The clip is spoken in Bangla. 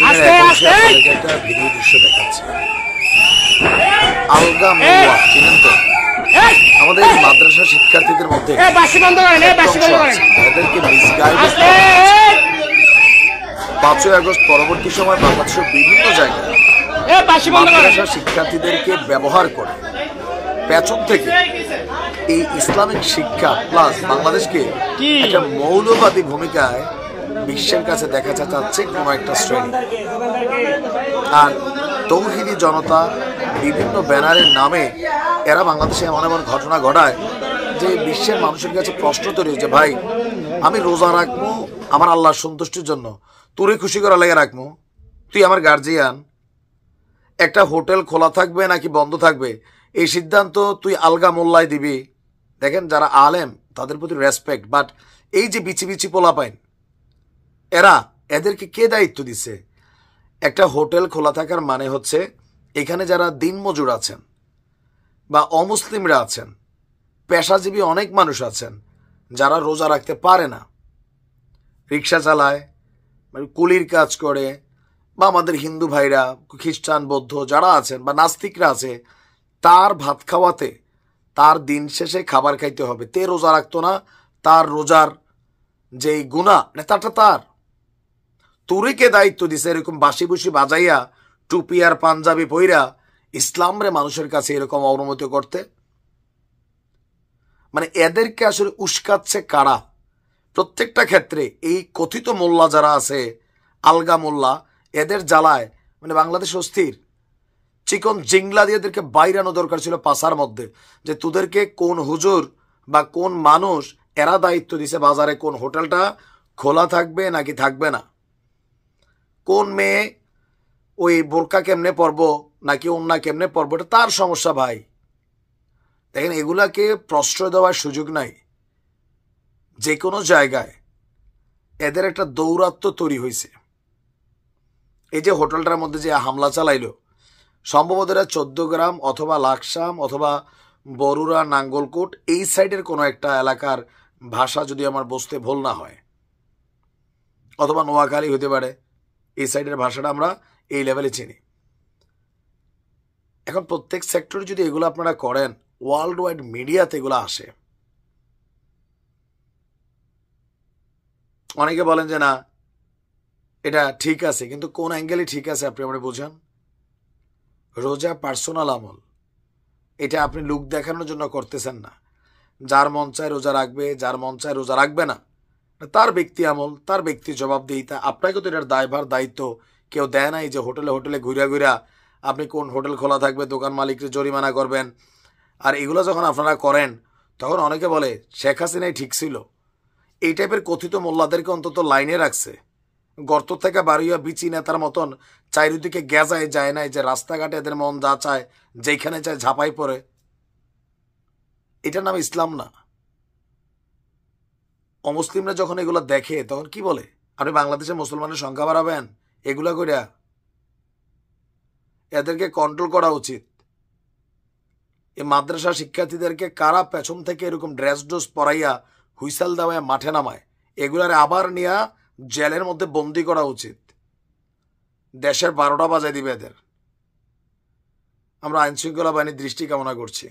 একটা ভিডিও দৃশ্য দেখাচ্ছে। আলগা মোল্লা চিনেন তো? আমাদের মাদ্রাসা শিক্ষার্থীদের মধ্যে এদেরকে মিসগাইড 5ই আগস্ট পরবর্তী সময় বাংলাদেশের বিভিন্ন জায়গায় মাদ্রাসা শিক্ষার্থীদেরকে ব্যবহার করে পেছন থেকে এই ইসলামিক শিক্ষা প্লাস বাংলাদেশকে একটা মৌলবাদী ভূমিকায় বিশ্বের কাছে দেখাতে চাচ্ছে কোনো একটা শ্রেণী। আর তৌহিদি জনতা বিভিন্ন ব্যানারের নামে এরা বাংলাদেশে এমন এমন ঘটনা ঘটায় যে বিশ্বের মানুষের কাছে প্রশ্ন তৈরি হয়েছে, ভাই আমি রোজা রাখবো আমার আল্লাহর সন্তুষ্টির জন্য, তোরে খুশি করা লেগে রাখবো, তুই আমার গার্জিয়ান, একটা হোটেল খোলা থাকবে নাকি বন্ধ থাকবে এই সিদ্ধান্ত তুই আলগা মোল্লায় দিবি। দেখেন যারা আলেম তাদের প্রতি রেসপেক্ট, বাট এই যে বিচি বিচি পোলাপাইন এদেরকে কে দায়িত্ব দিছে? একটা হোটেল খোলা থাকার মানে হচ্ছে এখানে যারা দিনমজুর আছেন বা অমুসলিমরা আছেন, পেশাজীবী অনেক মানুষ আছেন যারা রোজা রাখতে পারে না, রিক্সা চালায়, কুলির কাজ করে, বা আমাদের হিন্দু ভাইরা, খ্রিস্টান, বৌদ্ধ যারা আছেন বা নাস্তিকরা আছে, তার ভাত খাওয়াতে তার দিন শেষে খাবার খাইতে হবে। তে রোজা রাখতো না, তার রোজার যেই গুনাহ নেতাটা তার। তুরিকে দায়িত্ব দিছে এরকম বাসি বুসি বাজাইয়া টুপি আর পাঞ্জাবি পইরা ইসলামরে মানুষের কাছে এরকম অবনমিত করতে? মানে এদেরকে আসলে উস্কাচ্ছে কারা? প্রত্যেকটা ক্ষেত্রে এই কথিত মোল্লা যারা আছে, আলগা মোল্লা, এদের জ্বালায় মানে বাংলাদেশ অস্থির। চিকন জিংলা দিয়ে এদেরকে বাইরানো দরকার ছিল পাশার মধ্যে, যে তোদেরকে কোন হুজুর বা কোন মানুষ এরা দায়িত্ব দিছে বাজারে কোন হোটেলটা খোলা থাকবে নাকি থাকবে না, কোন মেয়ে ওই বোরকা কেমনে পরবো নাকি ওন্না কেমনে পরবো, এটা তার সমস্যা ভাই। দেখেন এগুলাকে প্রশ্রয় দেওয়ার সুযোগ নাই। যে কোনো জায়গায় এদের একটা দৌরাত্ম্য তৈরি হয়েছে। এই যে হোটেলটার মধ্যে যে হামলা চালাইলো, সম্ভবত এরা 14 গ্রাম অথবা লাকসাম অথবা বরুড়া, নাঙ্গলকোট এই সাইডের কোনো একটা এলাকার ভাষা যদি আমার বুঝতে ভুল না হয়, অথবা নোয়াখালী হতে পারে, এই সাইডের ভাষাটা আমরা এই লেভেলে চিনি। এখন প্রত্যেক সেক্টরে যদি এগুলো আপনারা করেন, ওয়ার্ল্ড ওয়াইড মিডিয়াতে এগুলো আসে। অনেকে বলেন যে না এটা ঠিক আছে, কিন্তু কোন অ্যাঙ্গেলে ঠিক আছে আপনি আমরা বোঝান। রোজা পার্সোনাল আমল, এটা আপনি লুক দেখানোর জন্য করতেছেন না। যার মন চায় রোজা রাখবে, যার মন চায় রোজা রাখবে না, তার ব্যক্তি আমল, তার ব্যক্তি জবাবদিহিতা। আপনাকে তো এটার দায়ভার দায়িত্ব কেউ দেয় নাই যে হোটেলে হোটেলে ঘুরা ঘুরা আপনি কোন হোটেল খোলা থাকবে দোকান মালিককে জরিমানা করবেন। আর এগুলো যখন আপনারা করেন তখন অনেকে বলে শেখ হাসিনাই ঠিক ছিল। এই টাইপের কথিত মোল্লাদেরকে অন্তত লাইনে রাখছে। গর্ত থেকে বাড়িয়া বিচি নেতার মতন চারিদিকে গেজায় যায় নাই যে রাস্তাঘাটে এদের মন যা চায় যেখানে চায় ঝাঁপাই পড়ে। এটার নাম ইসলাম না। অমুসলিমরা যখন এগুলো দেখে তখন কি বলে, আপনি বাংলাদেশে মুসলমানের সংখ্যা বাড়াবেন এগুলা করিয়া? এদেরকে কন্ট্রোল করা উচিত। এই মাদ্রাসা শিক্ষার্থীদেরকে কারা পেছন থেকে এরকম ড্রেস ডোজ পরাইয়া হুইসেল দেওয়া মাঠে নামায়, এগুলার আবার নিয়া জেলের মধ্যে বন্দি করা উচিত। দেশের 12টা বাজায় দিবে এদের। আমরা আইনশৃঙ্খলা বাহিনীর দৃষ্টি কামনা করছি।